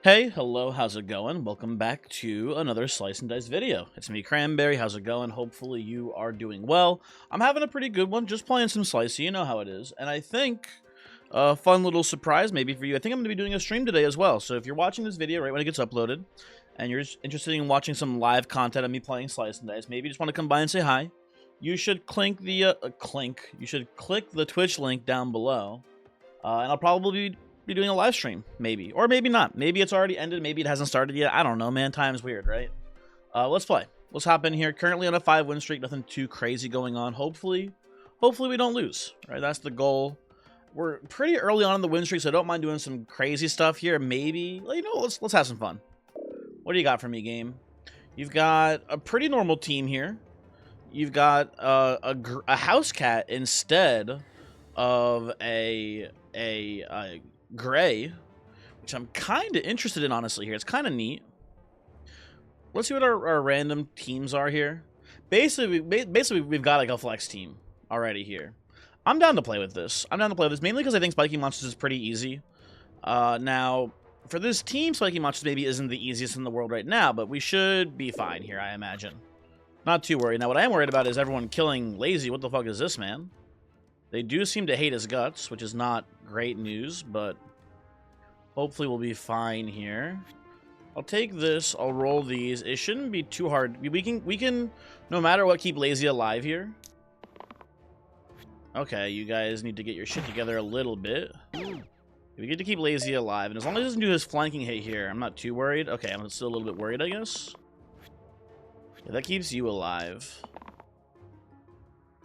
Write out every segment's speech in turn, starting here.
Hey, hello, how's it going? Welcome back to another Slice and Dice video. It's me, Cranberry, how's it going? Hopefully you are doing well. I'm having a pretty good one, just playing some Slicey, you know how it is. And I think a fun little surprise maybe for you, I think I'm going to be doing a stream today as well. So if you're watching this video right when it gets uploaded, and you're interested in watching some live content of me playing Slice and Dice, maybe you just want to come by and say hi, you should click the Twitch link down below, and I'll probably be doing a live stream, maybe. Or maybe not. Maybe it's already ended. Maybe it hasn't started yet. I don't know, man. Time's weird, right? Let's play. Let's hop in here. Currently on a 5-win streak. Nothing too crazy going on. Hopefully we don't lose, right? That's the goal. We're pretty early on in the win streak, so I don't mind doing some crazy stuff here. Maybe, you know, let's have some fun. What do you got for me, game? You've got a pretty normal team here. You've got a Housecat instead of a gray, which I'm kind of interested in, honestly, here. It's kind of neat. Let's see what our random teams are here. Basically, we've got like a flex team already here. I'm down to play with this. Mainly because I think Spiky Monsters is pretty easy. Now, for this team, Spiky Monsters maybe isn't the easiest in the world right now, but we should be fine here, I imagine. Not too worried. Now, what I am worried about is everyone killing Lazy. What the fuck is this, man? They do seem to hate his guts, which is not great news, but hopefully we'll be fine here. I'll take this, I'll roll these. It shouldn't be too hard. We can no matter what, keep Lazy alive here. Okay, you guys need to get your shit together a little bit. We get to keep Lazy alive, and as long as he doesn't do his flanking hit here, I'm not too worried. Okay, I'm still a little bit worried, I guess. Yeah, that keeps you alive.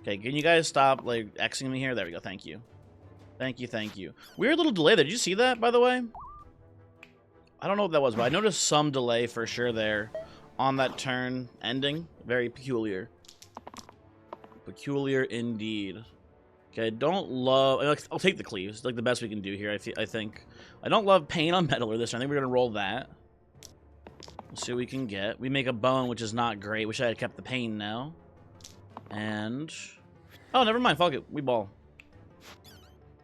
Okay, can you guys stop, like, Xing me here? There we go, thank you. Thank you. Weird little delay there. Did you see that, by the way? I don't know what that was, but I noticed some delay for sure there on that turn ending. Very peculiar. Peculiar indeed. Okay, I don't love... I'll take the cleaves. It's like the best we can do here, I think. I don't love pain on Meddler this turn. I think we're going to roll that. Let's see what we can get. We make a bone, which is not great. Wish I had kept the pain now. And... oh, never mind. Fuck it. We ball.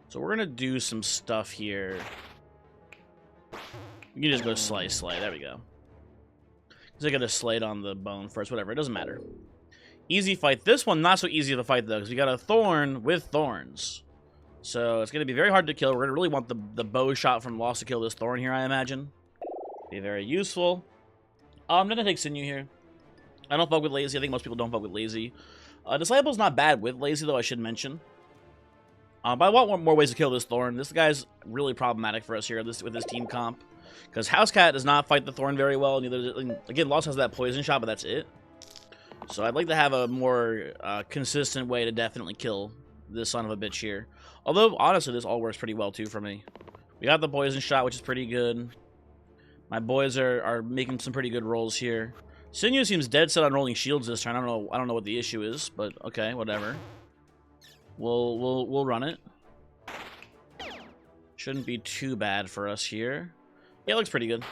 So we're going to do some stuff here. We can just go slay. There we go. Because I got to slate on the bone first. Whatever. It doesn't matter. Easy fight. This one, not so easy of a fight, though. Because we got a thorn with thorns. So it's going to be very hard to kill. We're going to really want the bow shot from Lost to kill this thorn here, I imagine. Be very useful. I'm going to take Sinew here. I don't fuck with Lazy. I think most people don't fuck with Lazy. Disciple's not bad with Lazy, though, I should mention. But I want more ways to kill this Thorn. This guy's really problematic for us here with this team comp. Because Housecat does not fight the Thorn very well. Neither, again, Lost has that poison shot, but that's it. So I'd like to have a more consistent way to definitely kill this son of a bitch here. Although, honestly, this all works pretty well, too, for me. We got the poison shot, which is pretty good. My boys are making some pretty good rolls here. Sinew seems dead set on rolling shields this turn. I don't know what the issue is, but okay, whatever. We'll run it. Shouldn't be too bad for us here. Yeah, it looks pretty good.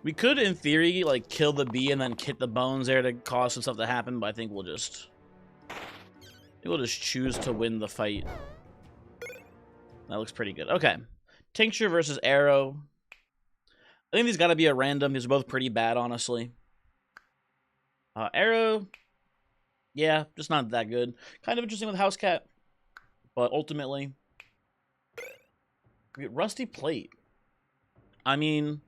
We could, in theory, like kill the bee and then hit the bones there to cause some stuff to happen, but I think we'll just choose to win the fight. That looks pretty good. Okay, Tincture versus Arrow. I think these got to be a random. These are both pretty bad, honestly. Arrow, yeah, just not that good. Kind of interesting with Housecat, but ultimately, Rusty Plate. I mean,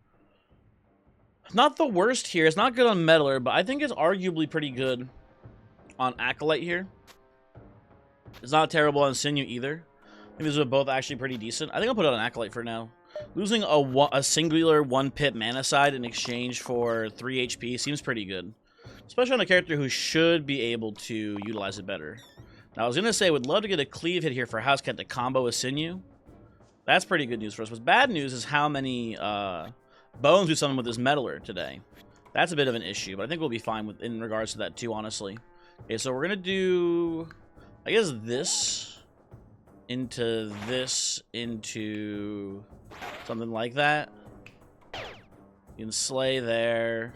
not the worst here. It's not good on Meddler, but I think it's arguably pretty good on Acolyte here. It's not terrible on Sinew either. I think these are both actually pretty decent. I think I'll put it on Acolyte for now. Losing a singular 1-pip mana side in exchange for 3 HP seems pretty good. Especially on a character who should be able to utilize it better. Now, I was going to say, I would love to get a cleave hit here for Housecat to combo with Sinew. That's pretty good news for us. What's bad news is how many bones we summon with this Meddler today. That's a bit of an issue, but I think we'll be fine in regards to that too, honestly. Okay, so we're going to do, I guess, this into something like that. You can slay there.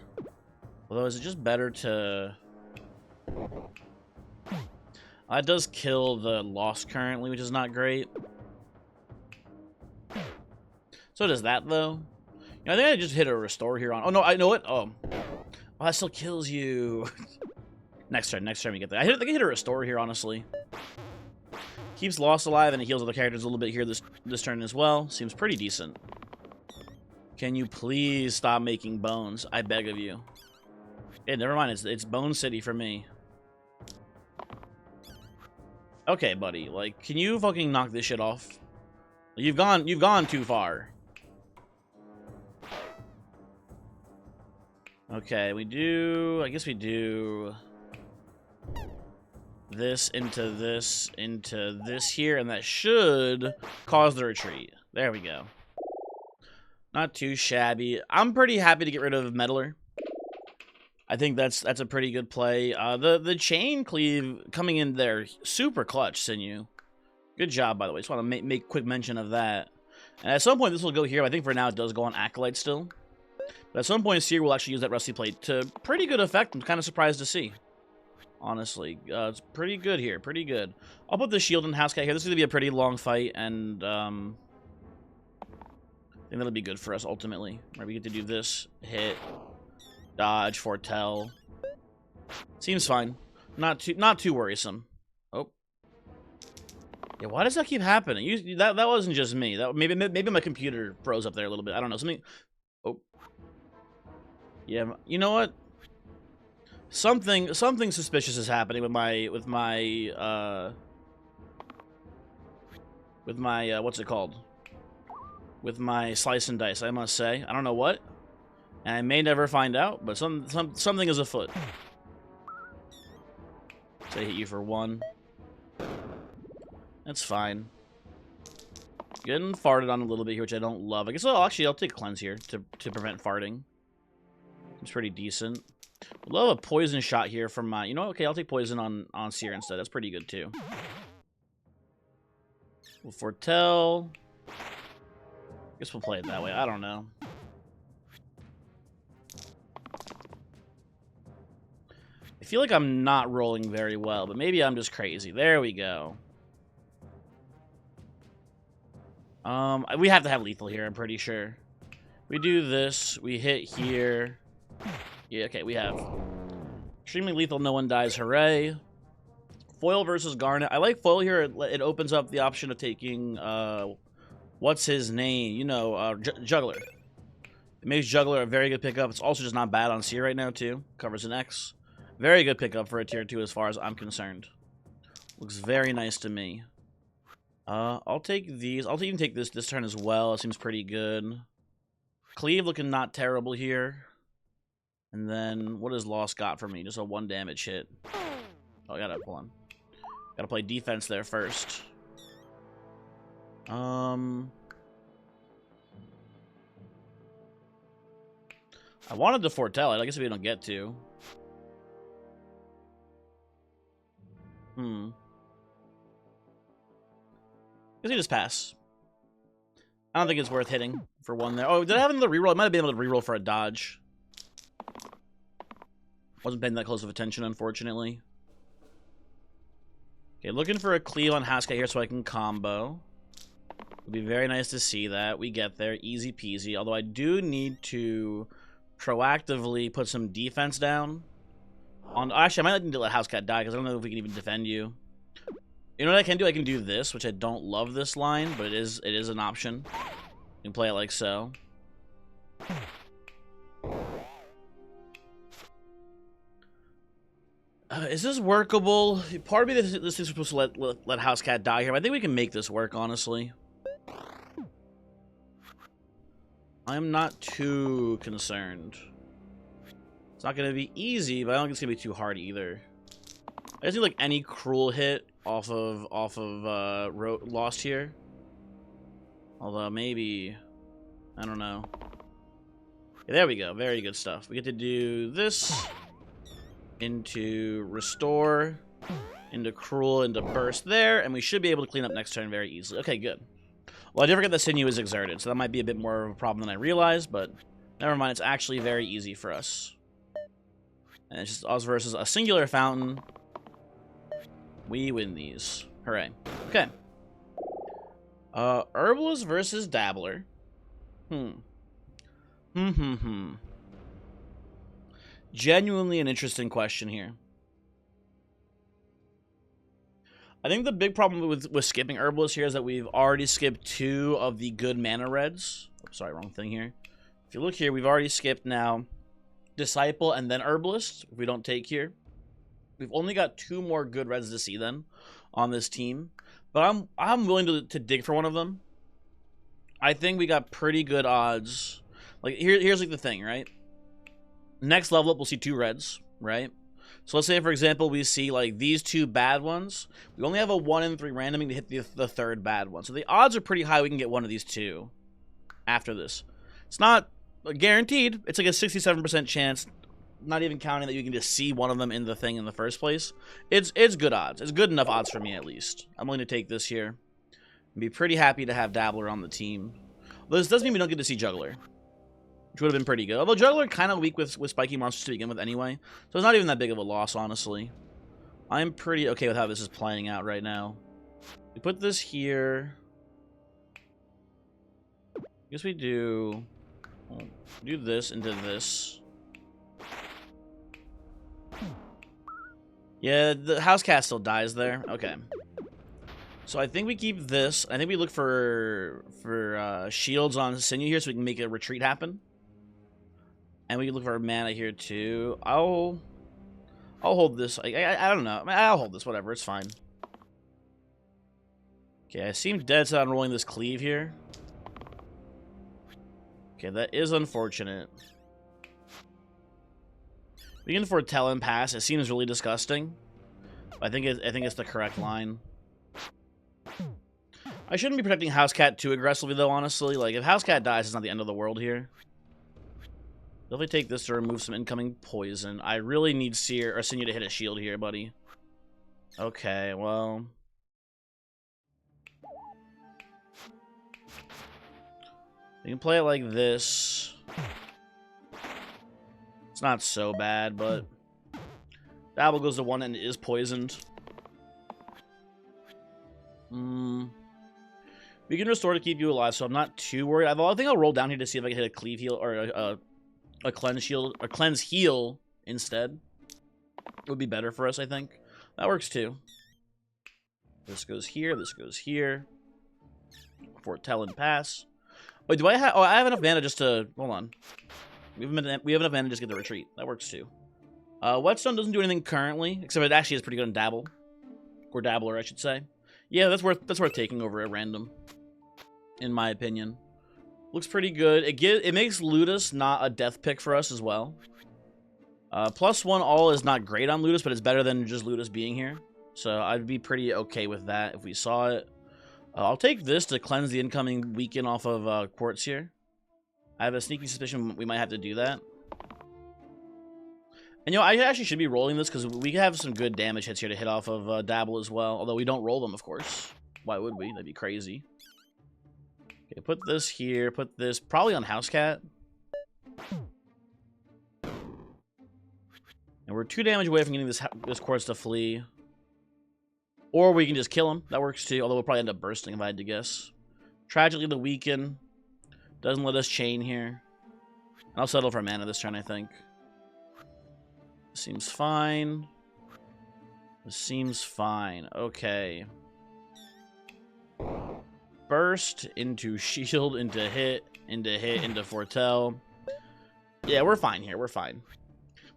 Although, is it just better to... it does kill the Lost currently, which is not great. So does that, though. You know, I think I just hit a restore here on... Oh, no, I know it. Oh, that still kills you. Next turn we get that. I think I hit a restore here, honestly. Keeps Lost alive, and it heals other characters a little bit here this turn as well. Seems pretty decent. Can you please stop making bones? I beg of you. Yeah, never mind. It's Bone City for me. Okay, buddy. Like, can you fucking knock this shit off? You've gone too far. Okay, I guess we do this into this here, and that should cause the retreat. There we go. Not too shabby. I'm pretty happy to get rid of Meddler. I think that's a pretty good play. The chain cleave coming in there, super clutch, Sinew. Good job, by the way. Just want to make quick mention of that. And at some point, this will go here. I think for now, it does go on Acolyte still. But at some point, Seer will actually use that Rusty Plate to pretty good effect. I'm kind of surprised to see. Honestly, it's pretty good here. Pretty good. I'll put the shield in Housecat here. This is going to be a pretty long fight, and I think that'll be good for us ultimately. Right, we get to do this, hit, dodge, foretell. Seems fine. Not too worrisome. Oh, yeah. Why does that keep happening? That wasn't just me. That maybe my computer froze up there a little bit. I don't know. Something. Oh, yeah. You know what? Something suspicious is happening with my what's it called? With my slice and dice, I must say. I don't know what, and I may never find out, but something is afoot. So I hit you for 1. That's fine. Getting farted on a little bit here, which I don't love. I guess I'll take cleanse here to prevent farting. It's pretty decent. Love a poison shot here from my... You know what? Okay, I'll take poison on Seer instead. That's pretty good, too. We'll foretell. Guess we'll play it that way. I don't know. I feel like I'm not rolling very well, but maybe I'm just crazy. There we go. We have to have lethal here, I'm pretty sure. We do this. We hit here. Yeah, okay, we have extremely lethal, no one dies, hooray. Foil versus Garnet. I like Foil here. It opens up the option of taking, what's his name? You know, Juggler. It makes Juggler a very good pickup. It's also just not bad on Seer right now, too. Covers an X. Very good pickup for a tier 2 as far as I'm concerned. Looks very nice to me. I'll take these. I'll even take this turn as well. It seems pretty good. Cleave looking not terrible here. And then, what has Lost got for me? Just a 1 damage hit. Oh, I gotta, hold on. Gotta play defense there first. I wanted to foretell it. I guess we don't get to. Guess we just pass. I don't think it's worth hitting for 1 there. Oh, did I have another reroll? I might have been able to reroll for a dodge. Wasn't paying that close of attention, unfortunately. Okay, looking for a cleave on Housecat here so I can combo. It'd be very nice to see that. We get there. Easy peasy. Although I do need to proactively put some defense down. Actually, I might need to let Housecat die because I don't know if we can even defend you. You know what I can do? I can do this, which I don't love this line, but it is an option. You can play it like so. Is this workable? Part of me this is supposed to let Housecat die here, but I think we can make this work, honestly. I'm not too concerned. It's not going to be easy, but I don't think it's going to be too hard either. I just need like any cruel hit off of Lost here. Although maybe, I don't know. Yeah, there we go. Very good stuff. We get to do this into Restore, into Cruel, into Burst there, and we should be able to clean up next turn very easily. Okay, good. Well, I did forget that Sinew is exerted, so that might be a bit more of a problem than I realized, but never mind. It's actually very easy for us. And it's just us versus a singular fountain. We win these. Hooray. Okay. Herbalist versus Dabbler. Hmm. Hmm. Genuinely an interesting question here. I think the big problem with skipping Herbalist here is that we've already skipped 2 of the good mana reds. Oh, sorry, wrong thing here. If you look here, we've already skipped now Disciple and then Herbalist, if we don't take here. We've only got 2 more good reds to see then on this team. But I'm willing to dig for one of them. I think we got pretty good odds. Like, here's like the thing, right? Next level up, we'll see 2 reds, right? So let's say, for example, we see like these 2 bad ones. We only have a 1 in 3 randoming to hit the 3rd bad one. So the odds are pretty high we can get one of these 2 after this. It's not guaranteed. It's like a 67% chance, not even counting that you can just see one of them in the thing in the first place. It's good odds. It's good enough odds for me, at least. I'm willing to take this here. I'd be pretty happy to have Dabbler on the team. Although this doesn't mean we don't get to see Juggler, which would have been pretty good. Although Juggler kind of weak with spiky monsters to begin with anyway, so it's not even that big of a loss, honestly. I'm pretty okay with how this is playing out right now. We put this here. I guess we do this into this. Yeah, the Housecat still dies there. Okay. So I think we keep this. I think we look for shields on Sinew here so we can make a retreat happen. And we can look for mana here too. I'll hold this. I don't know. I mean, I'll hold this. Whatever. It's fine. Okay, I seem dead set on rolling this cleave here. Okay, that is unfortunate. We can foretell and pass. It seems really disgusting. I think it's the correct line. I shouldn't be protecting Housecat too aggressively though, honestly. Like if Housecat dies, it's not the end of the world here. Definitely take this to remove some incoming poison. I really need Sinew to hit a shield here, buddy. Okay, well. You can play it like this. It's not so bad, but Dabble goes to 1 and is poisoned. We can restore to keep you alive, so I'm not too worried. I think I'll roll down here to see if I can hit a cleave heal or a cleanse shield or cleanse heal instead. It would be better for us, I think. That works too. This goes here. This goes here. Foretell and pass. Wait, do I have? Oh, I have enough mana just to hold on. We have enough mana to just get the retreat. That works too. Whetstone doesn't do anything currently, except it actually is pretty good in Dabble, or Dabbler, I should say. Yeah, that's worth taking over at random, in my opinion. Looks pretty good. It makes Ludus not a death pick for us as well. +1 all is not great on Ludus, but it's better than just Ludus being here. So I'd be pretty okay with that if we saw it. I'll take this to cleanse the incoming weaken off of Quartz here. I have a sneaky suspicion we might have to do that. And you know, I actually should be rolling this because we have some good damage hits here to hit off of Dabble as well. Although we don't roll them, of course. Why would we? That'd be crazy. Okay, put this here. Put this probably on Housecat. And we're 2 damage away from getting this Quartz to flee. Or we can just kill him. That works too. Although we'll probably end up bursting if I had to guess. Tragically, the weaken doesn't let us chain here. I'll settle for mana this turn, I think. Seems fine. This seems fine. Okay. Burst into shield, into hit, into foretell. Yeah, we're fine here. We're fine.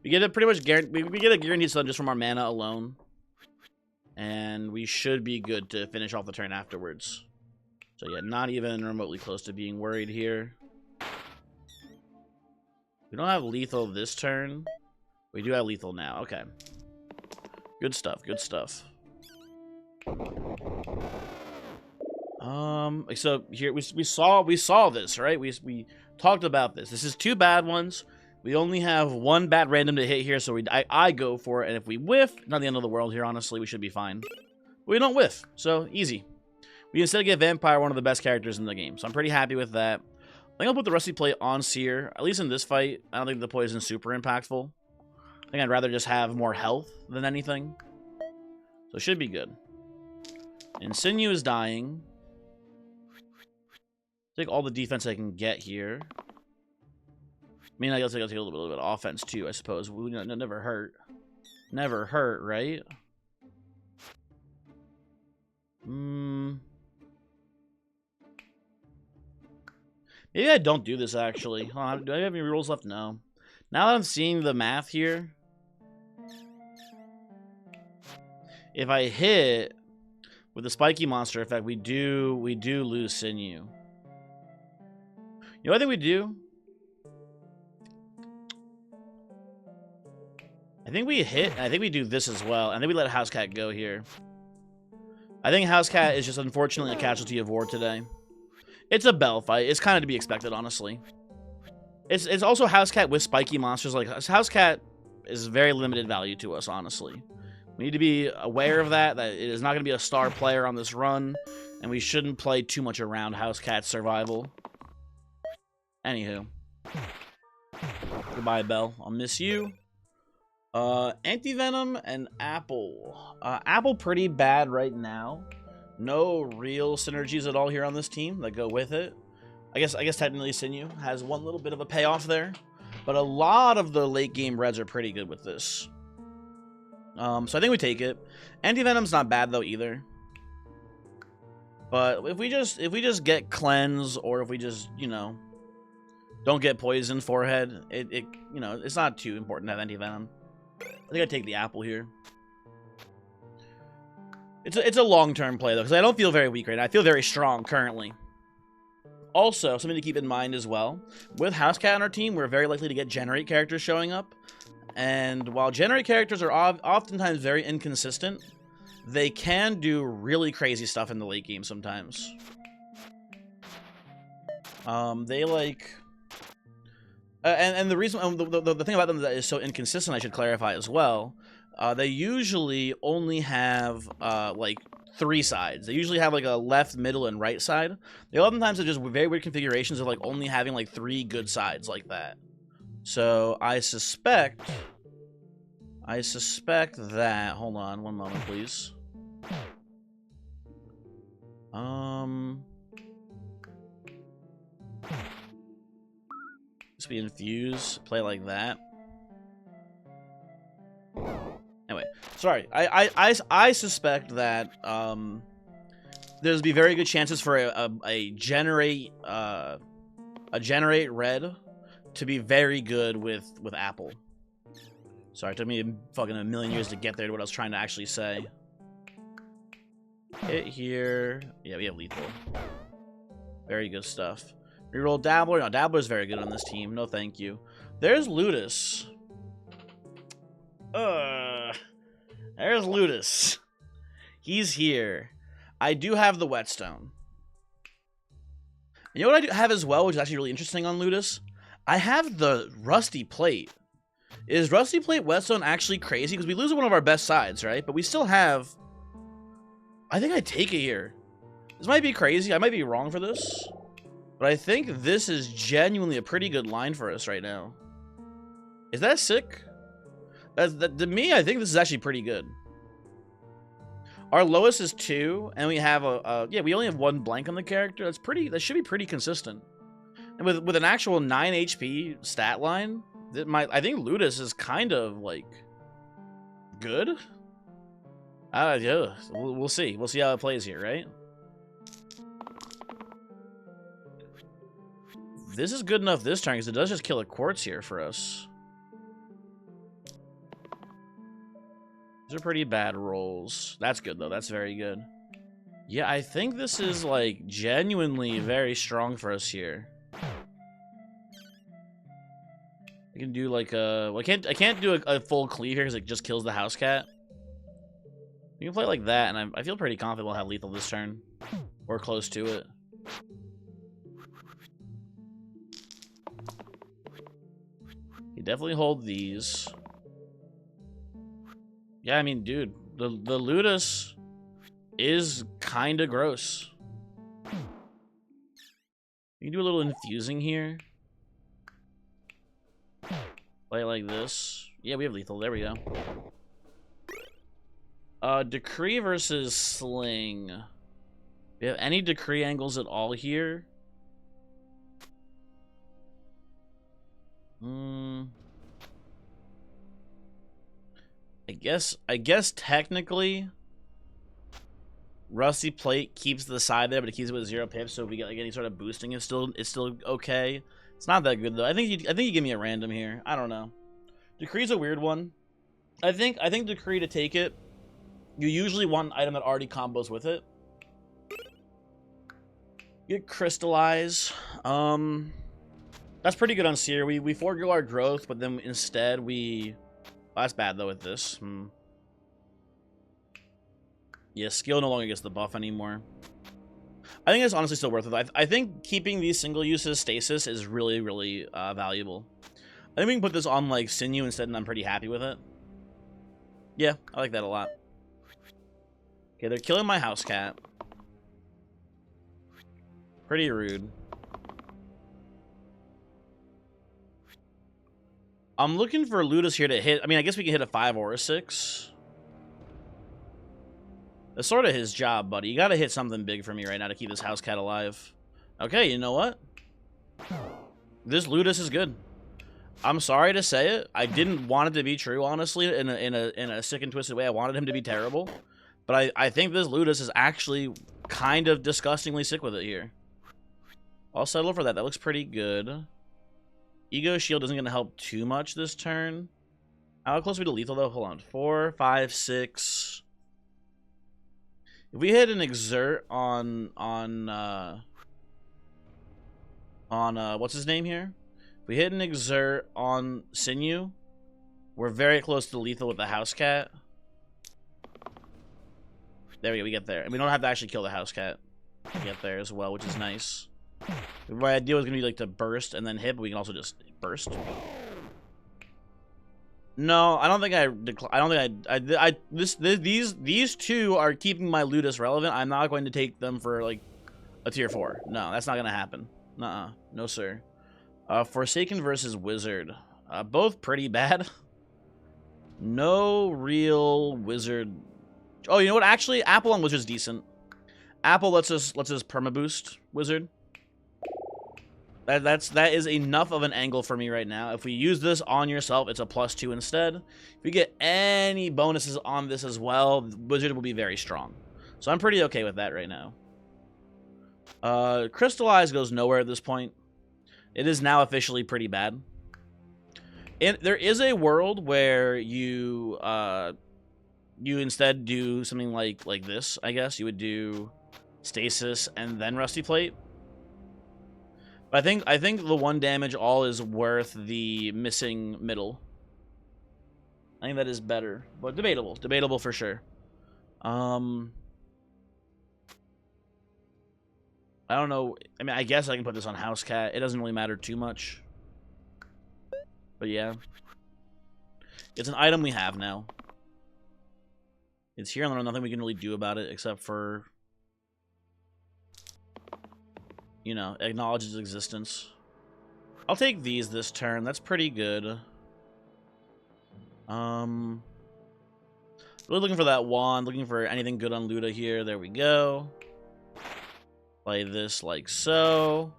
We get a pretty much we get a guaranteed stun just from our mana alone. And we should be good to finish off the turn afterwards. So yeah, not even remotely close to being worried here. We don't have lethal this turn. We do have lethal now. Okay. Good stuff. Good stuff. So here we saw this, right? We talked about this. This is 2 bad ones. We only have 1 bad random to hit here, so I go for it. And if we whiff, not the end of the world here. Honestly, we should be fine. We don't whiff, so easy. We instead get Vampire, one of the best characters in the game, so I'm pretty happy with that. I think I'll put the Rusty Plate on Seer. At least in this fight, I don't think the poison's super impactful. I think I'd rather just have more health than anything. So it should be good. And Sinew is dying. Take all the defense I can get here. I mean, I guess I gotta take a little bit of offense too, I suppose. We never hurt. Never hurt, right? Maybe I don't do this, actually. Do I have any rules left? No. Now that I'm seeing the math here, if I hit with the spiky monster effect, we do lose sinew. You know what I think we do? I think we hit, and I think we do this as well. And then we let Housecat go here. I think Housecat is just unfortunately a casualty of war today. It's a bell fight. It's kind of to be expected, honestly. It's also Housecat with spiky monsters. Like, Housecat is very limited value to us, honestly. We need to be aware of that it is not going to be a star player on this run, and we shouldn't play too much around Housecat's survival. Anywho. Goodbye, Belle. I'll miss you. Anti-Venom and Apple. Apple pretty bad right now. No real synergies at all here on this team that go with it. I guess technically Sinew has one little bit of a payoff there, but a lot of the late game reds are pretty good with this. So I think we take it. Anti-Venom's not bad though either. But if we just get cleanse, or if we just, you know, don't get poison forehead, you know, it's not too important to have Anti-Venom. I think I take the apple here. It's a long-term play, though, because I don't feel very weak right now. I feel very strong currently. Also, something to keep in mind as well, with Housecat on our team, we're very likely to get generate characters showing up. And while generate characters are oftentimes very inconsistent, they can do really crazy stuff in the late game sometimes. They like... and the reason, the thing about them that is so inconsistent, I should clarify as well, they usually only have, like, 3 sides. They usually have, like, a left, middle, and right side. They oftentimes have just very weird configurations of, like, only having, like, 3 good sides like that. So, I suspect that... Hold on, one moment, please. Just be infuse, play like that. Anyway, sorry. I suspect that there's be very good chances for a generate red to be very good with apple. Sorry, it took me fucking a million years to get there to what I was trying to actually say. Hit here. Yeah, we have lethal. Very good stuff. Reroll Dabbler. No, Dabbler's very good on this team. No, thank you. There's Ludus. There's Ludus. He's here. I do have the Whetstone. You know what I do have as well, which is actually really interesting on Ludus? I have the Rusty Plate. Is Rusty Plate Whetstone actually crazy? Because we lose one of our best sides, right? But we still have... I think I take it here. This might be crazy. I might be wrong for this. But I think this is genuinely a pretty good line for us right now. Is that sick? To me, I think this is actually pretty good. Our lowest is 2, and we have yeah, we only have 1 blank on the character. That should be pretty consistent. And with an actual 9 HP stat line, I think Ludus is kind of like good. Yeah, we'll see. We'll see how it plays here, right? This is good enough this turn, because it does just kill a quartz here for us. These are pretty bad rolls. That's good, though. That's very good. Yeah, I think this is, like, genuinely very strong for us here. I can do, like, a... Well, I can't do a full cleave here, because it just kills the Housecat. You can play like that, and I feel pretty confident we'll have lethal this turn. Or close to it. You definitely hold these. Yeah, I mean, dude, the Ludus is kind of gross. You can do a little infusing here. Play it like this. Yeah, we have lethal. There we go. Decree versus Sling. Do we have any decree angles at all here? I guess technically Rusty Plate keeps the side there, but it keeps it with 0 pips, so if we get like any sort of boosting, it's still okay. It's not that good though. I think you give me a random here. I don't know. Decree's a weird one. I think Decree, to take it, you usually want an item that already combos with it. Get Crystallize. That's pretty good on Seer. We forego our growth, but then instead we... Oh, that's bad though with this. Yeah, skill no longer gets the buff anymore. I think it's honestly still worth it. I think keeping these single uses stasis is really, really valuable. I think we can put this on like Sinew instead, and I'm pretty happy with it. Yeah, I like that a lot. Okay, they're killing my Housecat. Pretty rude. I'm looking for Ludus here to hit. I mean, I guess we can hit a 5 or a 6. That's sort of his job, buddy. You gotta hit something big for me right now to keep this Housecat alive. Okay, you know what? This Ludus is good. I'm sorry to say it. I didn't want it to be true, honestly, in a sick and twisted way. I wanted him to be terrible. But I think this Ludus is actually kind of disgustingly sick with it here. I'll settle for that. That looks pretty good. Ego Shield isn't going to help too much this turn. How close are we to lethal, though? Hold on. 4, 5, 6... If we hit an Exert on what's his name here? If we hit an Exert on Sinew, we're very close to lethal with the Housecat. There we go, we get there. And we don't have to actually kill the Housecat to get there as well, which is nice. My idea was going to be like to burst and then hit, but we can also just burst. No, I don't think these two are keeping my Ludus relevant. I'm not going to take them for like a tier 4. No, that's not gonna happen. No sir. Forsaken versus Wizard. Both pretty bad. No real Wizard. Oh, you know what? Actually, Apple on Wizard's decent. Apple lets us perma boost Wizard. That is enough of an angle for me right now. If we use this on yourself, it's a +2 instead. If we get any bonuses on this as well, Wizard will be very strong. So I'm pretty okay with that right now. Crystallize goes nowhere at this point. It is now officially pretty bad. And there is a world where you instead do something like this, I guess. You would do Stasis and then Rusty Plate. But I think the 1 damage all is worth the missing middle. I think that is better, but debatable for sure. I don't know. I mean, I guess I can put this on Housecat. It doesn't really matter too much. But yeah, it's an item we have now. It's here, and there's nothing we can really do about it except for, you know, acknowledge its existence. I'll take these this turn. That's pretty good. Really looking for that wand. Looking for anything good on Luda here. There we go. Play this like so.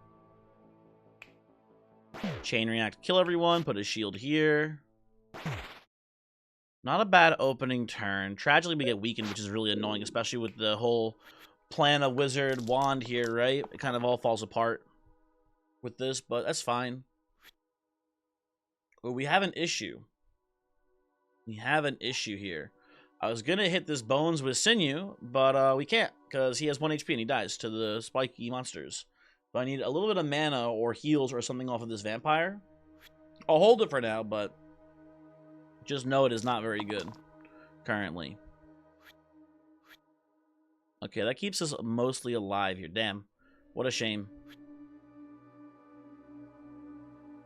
Chain React. Kill everyone. Put a shield here. Not a bad opening turn. Tragically, we get weakened, which is really annoying, especially with the whole plan of Wizard Wand here, right? It kind of all falls apart with this, but that's fine. Well, we have an issue. We have an issue here. I was gonna hit this Bones with Sinew, but we can't, because he has 1 HP and he dies to the spiky monsters. So I need a little bit of mana or heals or something off of this vampire. I'll hold it for now, but just know it is not very good currently. Okay, that keeps us mostly alive here. Damn. What a shame.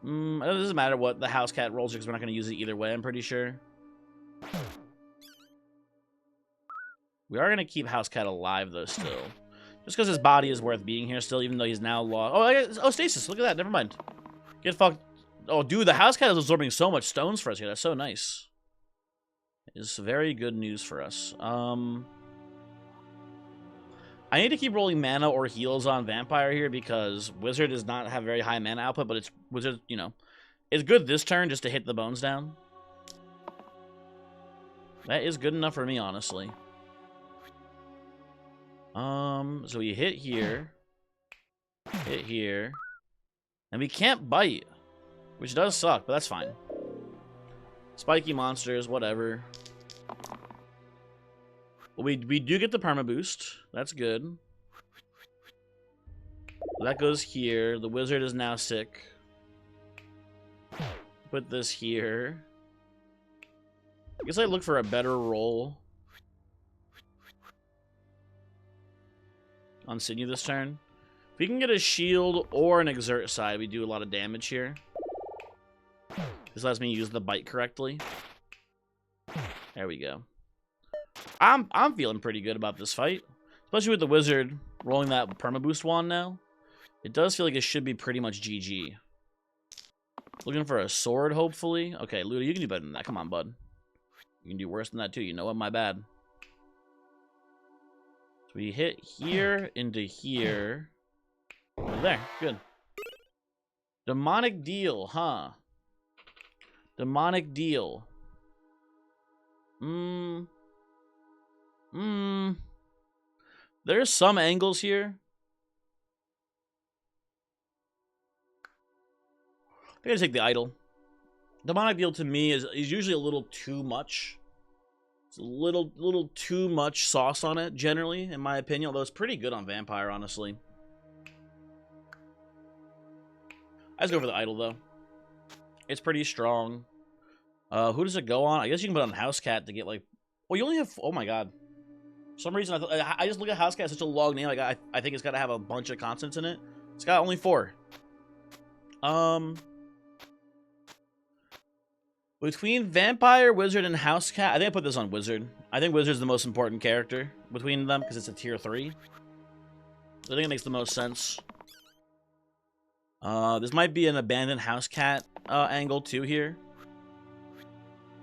It doesn't matter what the Housecat rolls because we're not going to use it either way, I'm pretty sure. We are going to keep Housecat alive, though, still. Just because his body is worth being here still, even though he's now lost. Oh, Stasis. Look at that. Never mind. Get fucked. Oh, dude, the Housecat is absorbing so much stones for us here. That's so nice. It's very good news for us. I need to keep rolling mana or heals on Vampire here because Wizard does not have very high mana output, but it's Wizard, you know, It's good this turn just to hit the bones down. That is good enough for me, honestly. So we hit here. Hit here. And we can't bite. Which does suck, but that's fine. Spiky monsters, whatever. Well, we do get the perma boost. That's good. That goes here. The wizard is now sick. Put this here. I guess I look for a better roll on Sydney this turn. If we can get a shield or an exert side, we do a lot of damage here. This lets me use the bite correctly. There we go. I'm feeling pretty good about this fight. Especially with the wizard rolling that perma boost wand now. It does feel like it should be pretty much GG. Looking for a sword, hopefully. Okay, Luda, you can do better than that. Come on, bud. You can do worse than that, too. You know what? My bad. So we hit here into here. Oh, there. Good. Demonic deal, huh? Demonic deal. There's some angles here. I'm gonna take the idol. Demonic deal to me is usually a little too much. It's a little too much sauce on it, generally, in my opinion. Although it's pretty good on Vampire, honestly. I just go for the idol though. It's pretty strong. Who does it go on? I guess you can put it on Housecat to get like. Well, you only have. Oh my god. For some reason I just look at Housecat as such a long name. Like I think it's got to have a bunch of consonants in it. It's got only 4. Between Vampire, Wizard, and Housecat, I think I put this on Wizard. I think Wizard's the most important character between them because it's a tier 3. I think it makes the most sense. This might be an abandoned Housecat angle too here.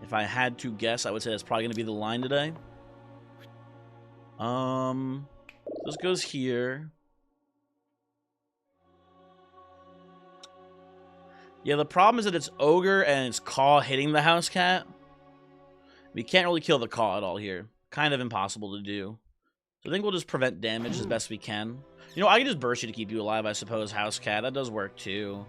If I had to guess, I would say that's probably going to be the line today. This goes here. Yeah, the problem is that it's Ogre and it's Caw hitting the Housecat. We can't really kill the Caw at all here. Kind of impossible to do. So I think we'll just prevent damage as best we can. You know, I can just burst you to keep you alive, I suppose, Housecat. That does work too.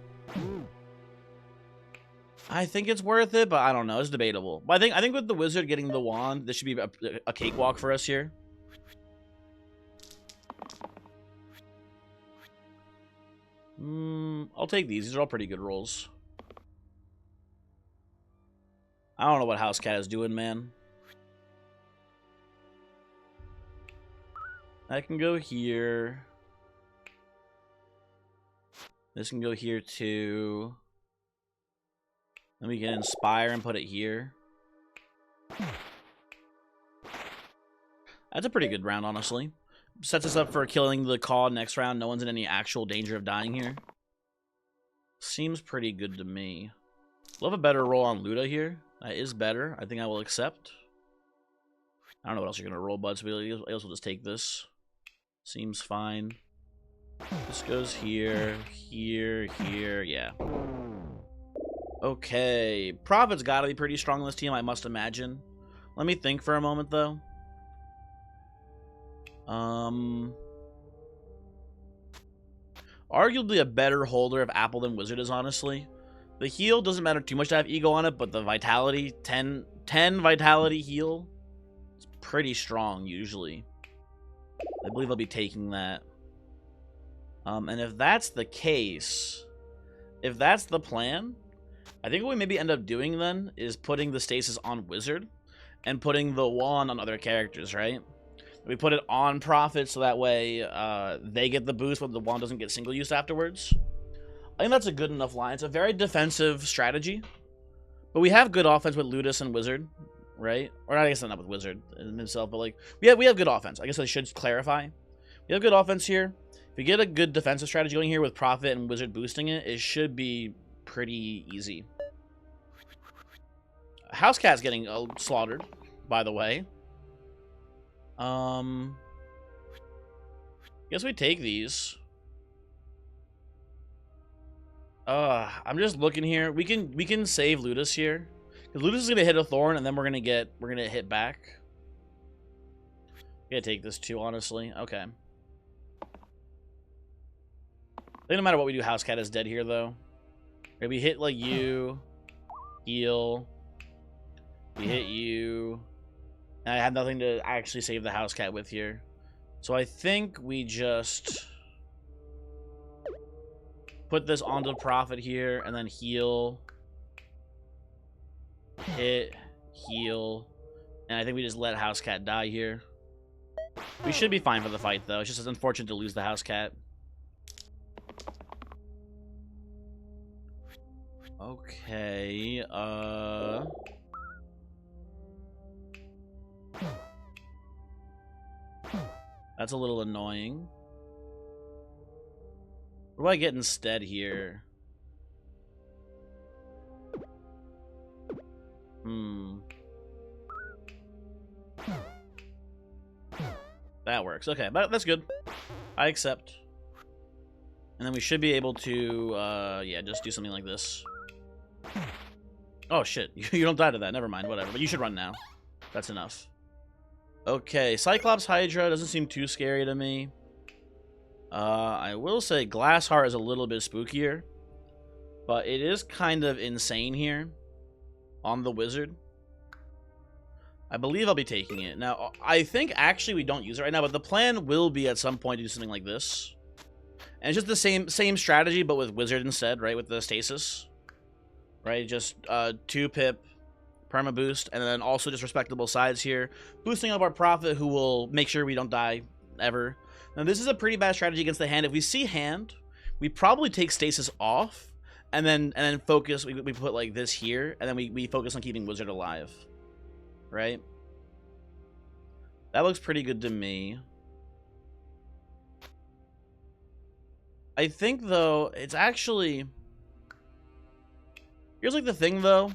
I think it's worth it, but I don't know. It's debatable. But I think with the wizard getting the wand, this should be a cakewalk for us here. I'll take these. These are all pretty good rolls. I don't know what Housecat is doing, man. I can go here. This can go here too. Then we can inspire and put it here. That's a pretty good round, honestly. Sets us up for killing the Caw next round. No one's in any actual danger of dying here. Seems pretty good to me. We'll have a better roll on Luda here. That is better. I think I will accept. I don't know what else you're going to roll, bud, so I guess we'll just take this. Seems fine. This goes here, here, here, yeah. Okay. Prophet's got to be pretty strong on this team, I must imagine. Let me think for a moment, though. Arguably a better holder of Apple than Wizard is, honestly. The heal doesn't matter too much to have ego on it, but the vitality, 10 vitality heal, it's pretty strong, usually. I believe I'll be taking that. And if that's the case, if that's the plan, I think what we maybe end up doing then is putting the stasis on Wizard and putting the wand on other characters, right? We put it on Prophet so that way they get the boost, but the wand doesn't get single use afterwards. I think that's a good enough line. It's a very defensive strategy, but we have good offense with Ludus and Wizard, right? Or I guess not with Wizard himself, but like we have good offense. I guess I should clarify. We have good offense here. If we get a good defensive strategy going here with Prophet and Wizard boosting it, it should be pretty easy. Housecat's getting slaughtered, by the way. Guess we take these. I'm just looking here. We can save Ludus here. Because Ludus is gonna hit a Thorn, and then we're gonna hit back. Gonna take this too, honestly. Okay. I think no matter what we do, Housecat is dead here, though. Maybe hit like you, heal. We hit you. And I have nothing to actually save the Housecat with here. So I think we just put this onto Prophet here, and then heal. Hit, heal. And I think we just let Housecat die here. We should be fine for the fight, though. It's just unfortunate to lose the Housecat. Okay, that's a little annoying. What do I get instead here? That works. Okay, but that's good. I accept. And then we should be able to, yeah, just do something like this. Oh, shit. You don't die to that. Never mind. Whatever. But you should run now. That's enough. Okay, Cyclops Hydra doesn't seem too scary to me. I will say Glassheart is a little bit spookier. But it is kind of insane here on the Wizard. I believe I'll be taking it. Now, I think actually we don't use it right now, but the plan will be at some point to do something like this. And it's just the same strategy, but with Wizard instead, right? With the Stasis. Right? Just 2 pip, perma boost, and then also just respectable sides here. Boosting up our Prophet, who will make sure we don't die ever. Now, this is a pretty bad strategy against the hand. If we see hand, we probably take Stasis off, and then focus. We put like this here, and then we focus on keeping Wizard alive. Right? That looks pretty good to me. I think, though, it's actually... Here's, like, the thing, though.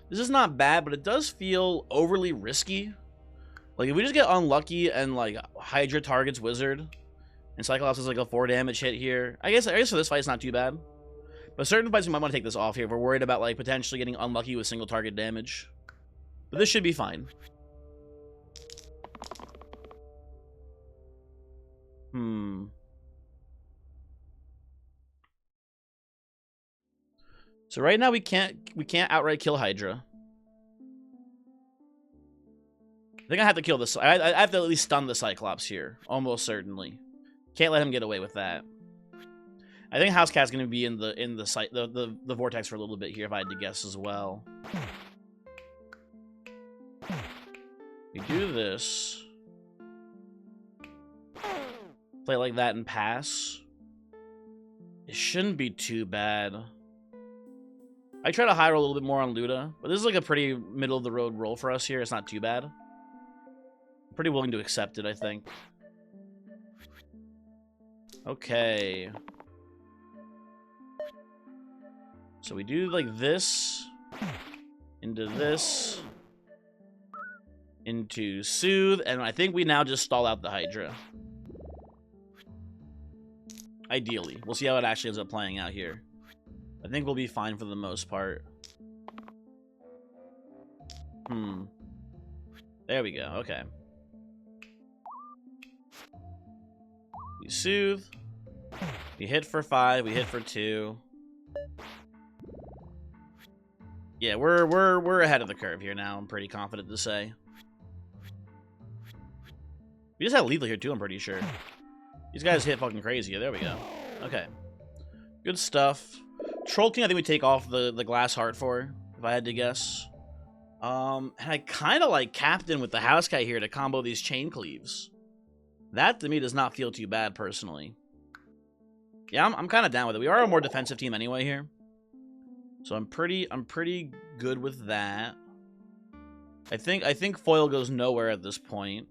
This is not bad, but it does feel overly risky. Like, if we just get unlucky and, like, Hydra targets Wizard, and Cyclops is, like, a 4 damage hit here, I guess for this fight, it's not too bad. But certain fights, we might want to take this off here if we're worried about, like, potentially getting unlucky with single target damage. But this should be fine. So right now we can't outright kill Hydra. I think I have to kill this. I have to at least stun the Cyclops here, almost certainly. Can't let him get away with that. I think Housecat's going to be in the vortex for a little bit here, if I had to guess as well. We do this. Play like that and pass. It shouldn't be too bad. I try to high roll a little bit more on Luda, but this is like a pretty middle-of-the-road roll for us here. It's not too bad. I'm pretty willing to accept it, I think. Okay. So we do like this, into this, into Soothe, and I think we now just stall out the Hydra. Ideally. We'll see how it actually ends up playing out here. I think we'll be fine for the most part. There we go. Okay. We Soothe. We hit for 5. We hit for 2. Yeah, we're ahead of the curve here now. I'm pretty confident to say. We just had lethal here too. I'm pretty sure. These guys hit fucking crazy. There we go. Okay. Good stuff. Troll King, I think we take off the glass heart for, if I had to guess. And I kind of like Captain with the Housecat here to combo these chain cleaves. That, to me, does not feel too bad, personally. Yeah, I'm kind of down with it. We are a more defensive team anyway here. So I'm pretty good with that. I think foil goes nowhere at this point.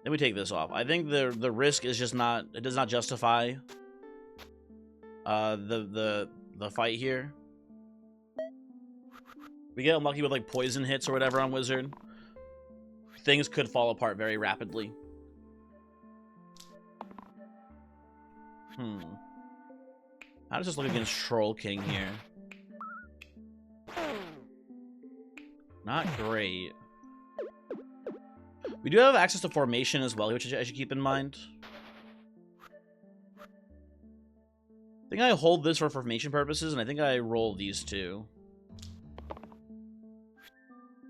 Then we take this off. I think the risk is just not, it does not justify the fight here. We get unlucky with like poison hits or whatever on Wizard. Things could fall apart very rapidly. How does this look against Troll King here? Not great. We do have access to formation as well, which I should keep in mind. I think I hold this for formation purposes, and I think I roll these two.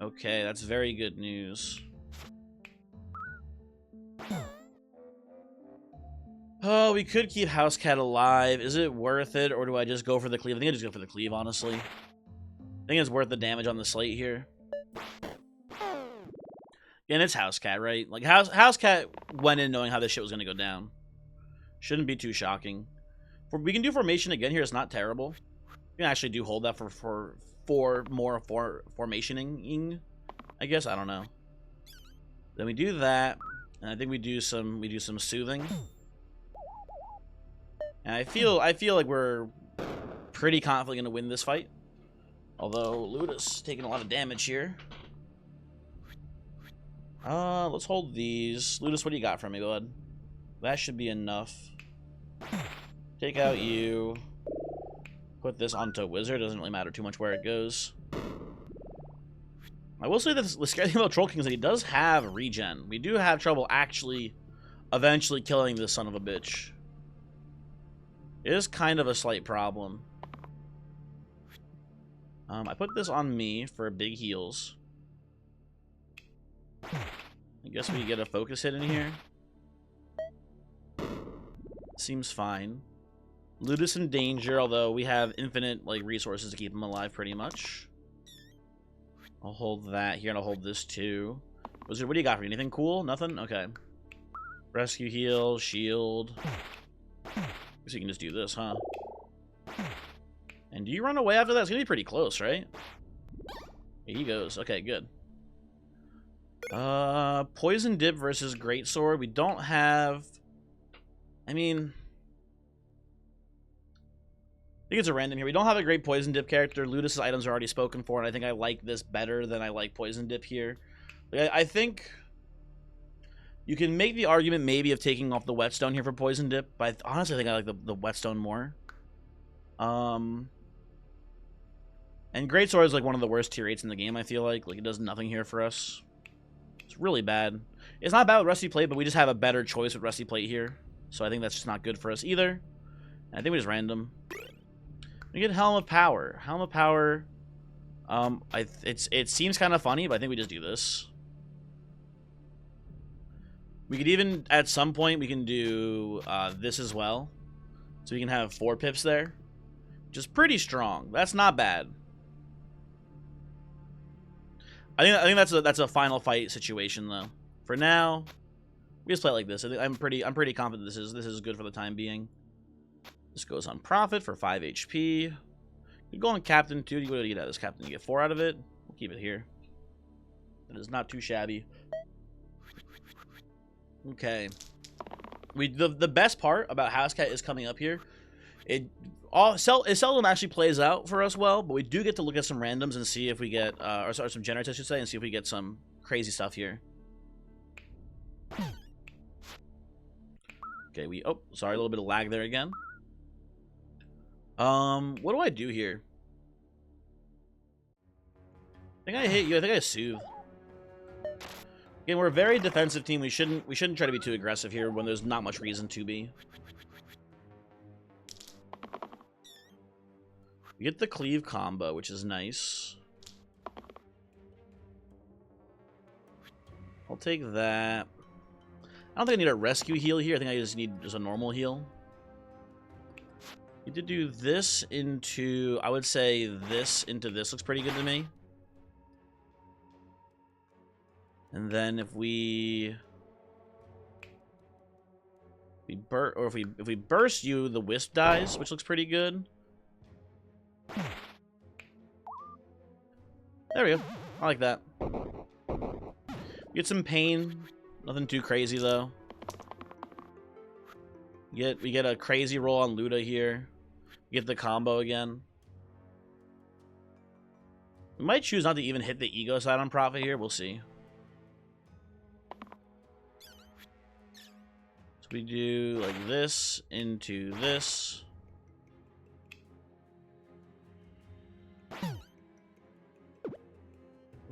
Okay, that's very good news. Oh, we could keep Housecat alive. Is it worth it, or do I just go for the cleave? I think I just go for the cleave, honestly. I think it's worth the damage on the slate here. And it's Housecat, right? Like, Housecat went in knowing how this shit was going to go down. Shouldn't be too shocking. We can do formation again here. It's not terrible. We can actually do hold that for more formationing, I guess. I don't know. Then we do that, and I think we do some soothing. And I feel like we're pretty confidently going to win this fight. Although Luda's taking a lot of damage here. Let's hold these. Ludus, what do you got for me, bud? That should be enough. Take out you. Put this onto Wizard. Doesn't really matter too much where it goes. I will say that the scary thing about Troll King is that he does have regen. We do have trouble actually eventually killing this son of a bitch. It is kind of a slight problem. I put this on me for big heals. I guess we get a focus hit in here. Seems fine. Ludus in danger, although we have infinite resources to keep him alive pretty much. I'll hold that here, and I'll hold this too. Wizard, what do you got for me? Anything cool? Nothing? Okay. Rescue heal, shield. Guess you can just do this, huh? And do you run away after that? It's gonna be pretty close, right? Here he goes. Okay, good. Poison Dip versus Greatsword. We don't have... I mean... I think it's a random here. We don't have a great Poison Dip character. Ludus' items are already spoken for, and I think I like this better than I like Poison Dip here. I think... You can make the argument maybe of taking off the Whetstone here for Poison Dip, but honestly I think I like the Whetstone more. And Greatsword is one of the worst tier 8s in the game, I feel like. It does nothing here for us. It's really bad. It's not bad with Rusty Plate, but we just have a better choice with Rusty Plate here. So I think that's just not good for us either. And I think we just random. We get Helm of Power. Helm of Power. It seems kind of funny, but I think we just do this. We could even, at some point, we can do this as well. So we can have 4 pips there. Which is pretty strong. That's not bad. I think that's a final fight situation though. For now, we just play it like this. I'm pretty confident this is good for the time being. This goes on Prophet for 5 HP. You go on Captain too. What do you get out of this Captain? You get 4 out of it. We'll keep it here. It is not too shabby. Okay. The best part about Housecat is coming up here. It seldom actually plays out for us well, but we do get to look at some randoms and see if we get, or some generates, I should say, and see if we get some crazy stuff here. Okay, oh, sorry, a little bit of lag there again. What do I do here? I think I hit you. I think I soothe. Again, we're a very defensive team. We shouldn't try to be too aggressive here when there's not much reason to be. We get the cleave combo, which is nice. I'll take that. I don't think I need a rescue heal here. I think I just need a normal heal. Need to do this into... I would say this into this looks pretty good to me. And then if we if we burst you, the wisp dies, which looks pretty good. There we go. I like that. Get some pain. Nothing too crazy though. We get a crazy roll on Luda here. Get the combo again. We might choose not to even hit the ego side on Prophet here. We'll see. So we do like this into this.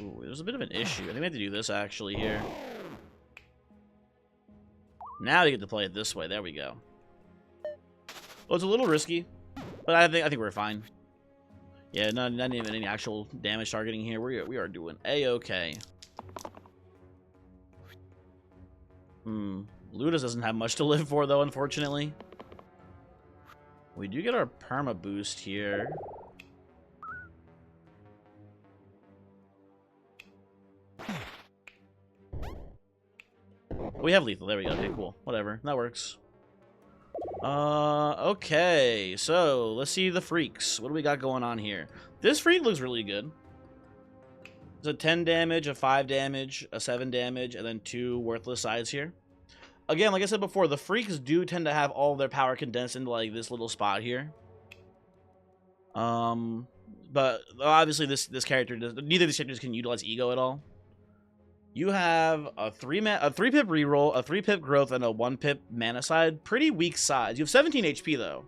Ooh, there's a bit of an issue. I think we have to do this actually here. Now we get to play it this way. There we go. Well, it's a little risky, but I think we're fine. Yeah, not even any actual damage targeting here. We are doing A-okay. Ludus doesn't have much to live for, though, unfortunately. We do get our perma boost here. We have lethal. There we go. Okay, cool. Whatever. That works. Okay. So, let's see the freaks. What do we got going on here? This freak looks really good. It's a 10 damage, a 5 damage, a 7 damage, and then 2 worthless sides here. Again, like I said before, the freaks do tend to have all their power condensed into, like, this little spot here. But obviously neither of these characters can utilize ego at all. You have a 3-pip reroll, a 3-pip growth, and a 1-pip mana side. Pretty weak sides. You have 17 HP, though.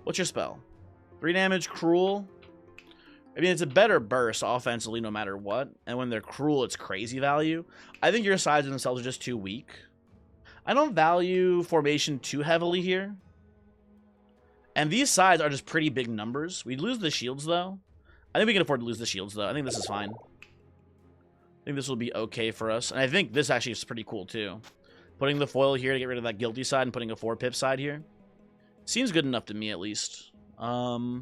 What's your spell? 3 damage, cruel. I mean, it's a better burst offensively no matter what. And when they're cruel, it's crazy value. I think your sides themselves are just too weak. I don't value formation too heavily here. And these sides are just pretty big numbers. We lose the shields, though. I think we can afford to lose the shields, though. I think this is fine. I think this will be okay for us. And I think this actually is pretty cool, too. Putting the foil here to get rid of that guilty side and putting a 4-pip side here. Seems good enough to me, at least. Yeah,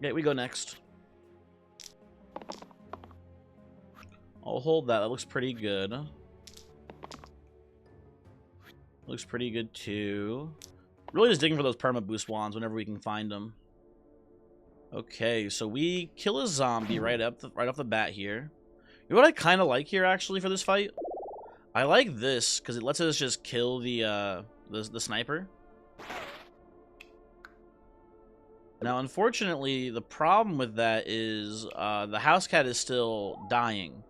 we go next. I'll hold that. That looks pretty good. Looks pretty good, too. Really just digging for those perma boost wands whenever we can find them. Okay, so we kill a zombie right off the bat here. You know what I kind of like here, actually, for this fight? I like this, because it lets us just kill the sniper. Now, unfortunately, the problem with that is the Housecat is still dying.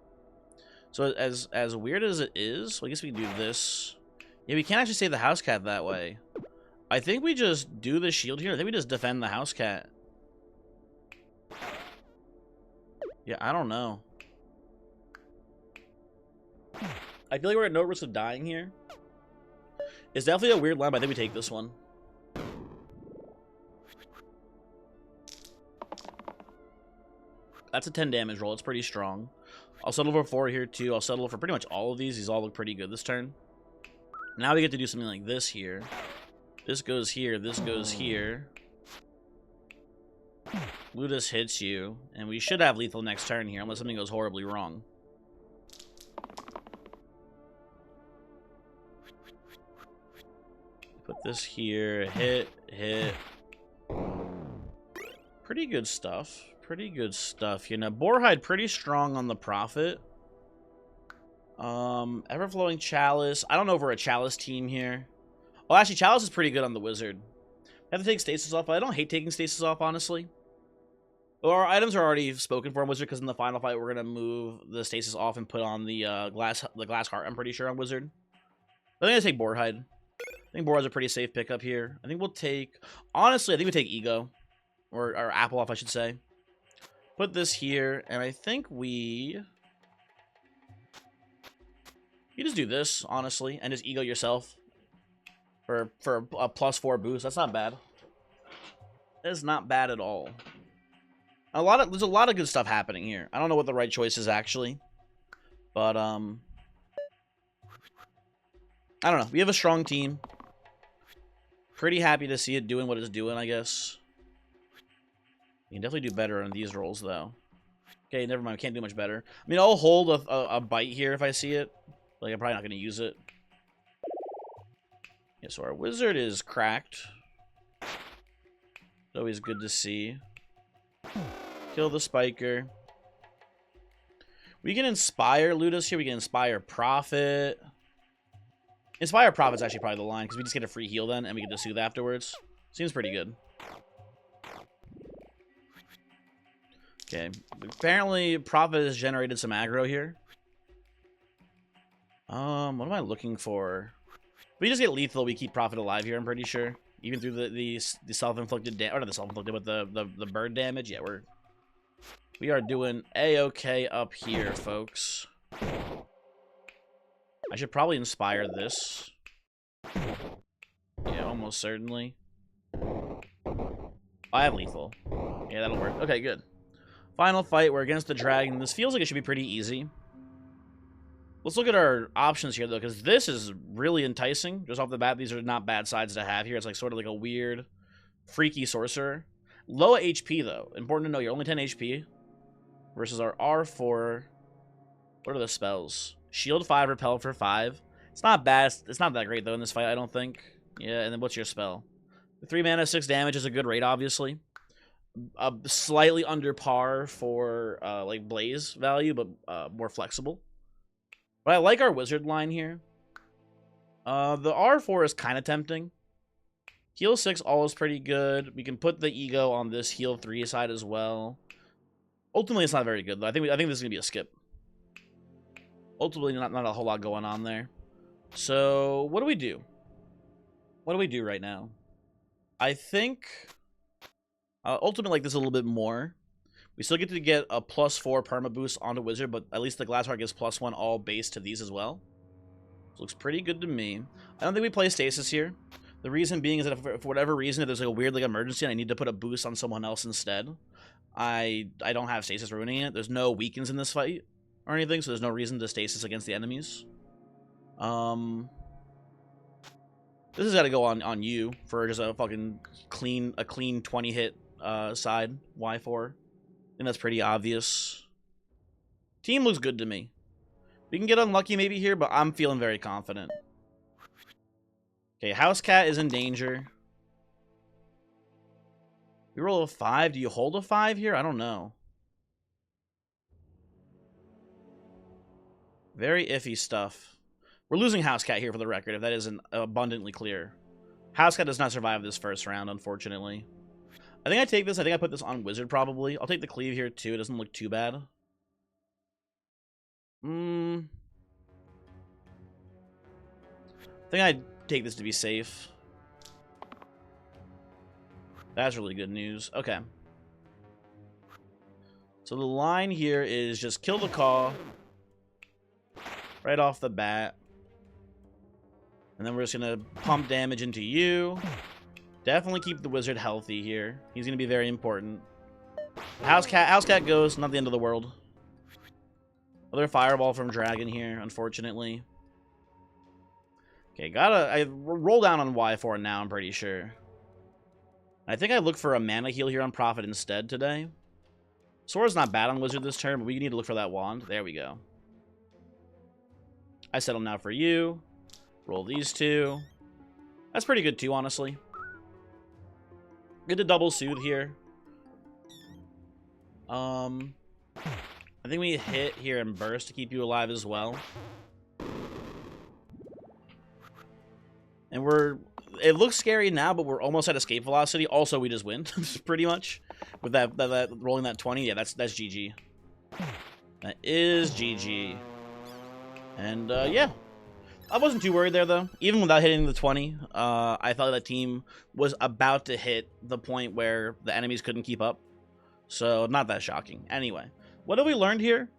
So as weird as it is, well, I guess we can do this. Yeah, we can't actually save the Housecat that way. I think we just do the shield here. I think we just defend the Housecat. Yeah, I don't know. I feel like we're at no risk of dying here. It's definitely a weird line, but I think we take this one. That's a 10 damage roll. It's pretty strong. I'll settle for 4 here, too. I'll settle for pretty much all of these. These all look pretty good this turn. Now we get to do something like this here. This goes here. This goes here. Ludus hits you. And we should have lethal next turn here, unless something goes horribly wrong. Put this here. Hit. Hit. Pretty good stuff. Pretty good stuff. You know, Boarhide pretty strong on the Prophet. Everflowing Chalice. I don't know if we're a Chalice team here. Oh, actually, Chalice is pretty good on the Wizard. I have to take Stasis off, but I don't hate taking Stasis off, honestly. Well, our items are already spoken for on Wizard, because in the final fight, we're going to move the Stasis off and put on the glass heart, I'm pretty sure, on Wizard. I think I'm going to take Boarhide. I think Boarhide's a pretty safe pickup here. I think we'll take... Honestly, I think we take Ego. Or Apple off, I should say. Put this here, and I think we... You just do this, honestly, and just ego yourself for a +4 boost. That's not bad. That is not bad at all. There's a lot of good stuff happening here. I don't know what the right choice is, actually. But, I don't know. We have a strong team. Pretty happy to see it doing what it's doing, I guess. You can definitely do better on these rolls, though. Okay, never mind. We can't do much better. I mean, I'll hold a bite here if I see it. Like, I'm probably not going to use it. Yeah, so our Wizard is cracked. It's always good to see. Kill the Spiker. We can Inspire Ludus here. We can Inspire Prophet. Inspire Prophet's actually probably the line, because we just get a free heal then, and we get to Soothe afterwards. Seems pretty good. Okay. Apparently, Prophet has generated some aggro here. What am I looking for? We just get lethal. We keep Prophet alive here, I'm pretty sure. Even through the self-inflicted damage, or not the self-inflicted, but the bird damage. Yeah, We are doing A-okay up here, folks. I should probably inspire this. Yeah, almost certainly. I have lethal. Yeah, that'll work. Okay, good. Final fight. We're against the dragon. This feels like it should be pretty easy. Let's look at our options here, though, because this is really enticing. Just off the bat, these are not bad sides to have here. It's like sort of like a weird, freaky sorcerer. Low HP, though. Important to know, you're only 10 HP. Versus our R4. What are the spells? Shield 5, Repel for 5. It's not bad. It's not that great, though, in this fight, I don't think. Yeah, and then what's your spell? 3 mana, 6 damage is a good rate, obviously. Slightly under par for, like, Blaze value, but more flexible. But I like our wizard line here. The R4 is kind of tempting. Heal 6 all is pretty good. We can put the ego on this heal 3 side as well. Ultimately, it's not very good, though. I think this is going to be a skip. Ultimately, not a whole lot going on there. So, what do we do? What do we do right now? I think ultimately like this a little bit more. We still get to get a +4 perma boost onto wizard, but at least the Glassheart gives +1 all base to these as well. So looks pretty good to me. I don't think we play stasis here. The reason being is that if, for whatever reason, if there's like a weird like emergency and I need to put a boost on someone else instead, I don't have stasis ruining it. There's no weakens in this fight or anything, so there's no reason to stasis against the enemies. This has got to go on you for just a fucking clean 20 hit side Y4. I think that's pretty obvious. Team looks good to me. We can get unlucky maybe here, but I'm feeling very confident. Okay, Housecat is in danger. We roll a 5. Do you hold a 5 here? I don't know. Very iffy stuff. We're losing Housecat here for the record, if that isn't abundantly clear. Housecat does not survive this first round, unfortunately. I think I take this. I think I put this on Wizard, probably. I'll take the cleave here, too. It doesn't look too bad. I think I'd take this to be safe. That's really good news. Okay. So the line here is just kill the Caw right off the bat. And then we're just going to pump damage into you. Definitely keep the wizard healthy here. He's going to be very important. Housecat goes, not the end of the world. Another fireball from Dragon here, unfortunately. Okay, I roll down on Y4 now, I'm pretty sure. I think I look for a mana heal here on Prophet instead today. Sora's not bad on Wizard this turn, but we need to look for that wand. There we go. I settle now for you. Roll these two. That's pretty good too, honestly. Good to double soothe here. I think we hit here and burst to keep you alive as well. And it looks scary now, but we're almost at escape velocity. Also, we just win, pretty much. With that rolling that 20. Yeah, that's GG. That is GG. And, yeah. I wasn't too worried there, though. Even without hitting the 20, I thought that team was about to hit the point where the enemies couldn't keep up. So, not that shocking. Anyway, what have we learned here?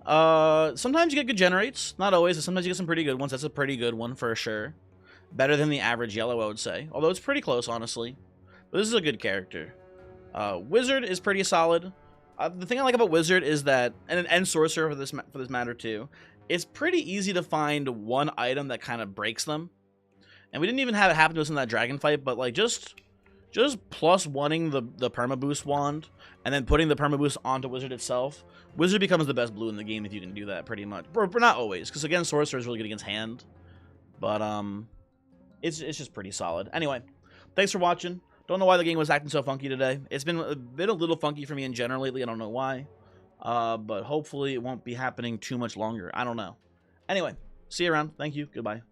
Sometimes you get good generates. Not always, but sometimes you get some pretty good ones. That's a pretty good one, for sure. Better than the average yellow, I would say. Although it's pretty close, honestly. But this is a good character. Wizard is pretty solid. The thing I like about Wizard is that, and Sorcerer for this matter too, it's pretty easy to find one item that kind of breaks them. And we didn't even have it happen to us in that dragon fight, but like just +1ing the perma boost wand and then putting the perma boost onto Wizard itself. Wizard becomes the best blue in the game if you can do that, pretty much. But not always, because again, Sorcerer is really good against hand. But it's just pretty solid. Anyway, thanks for watching. Don't know why the game was acting so funky today. It's been a little funky for me in general lately. I don't know why. But hopefully it won't be happening too much longer. I don't know. Anyway, see you around. Thank you. Goodbye.